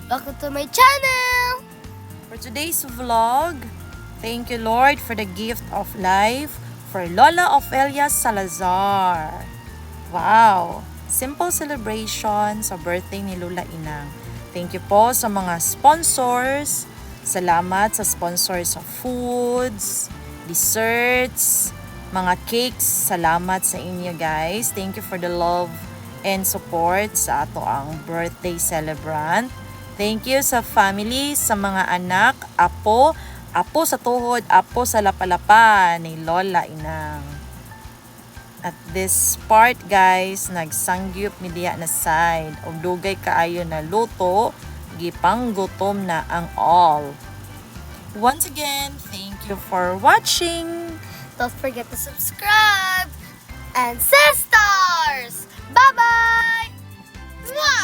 Welcome to my channel! For today's vlog, thank you Lord for the gift of life for Lola Ofelia Salazar. Wow! Simple celebration sa birthday ni Lola Inang. Thank you po sa mga sponsors. Salamat sa sponsors sa foods, desserts, mga cakes. Salamat sa inyo guys. Thank you for the love and support sa ato ang birthday celebrant. Thank you sa family, sa mga anak, apo sa tuhod, apo sa lapalapa ni Lola Inang. At this part guys, nagsangyup mi diya na side. Og dugay kaayo na luto, gipang gutom na ang all. Once again, thank you for watching. Don't forget to subscribe and say stars! Bye-bye! Mwah!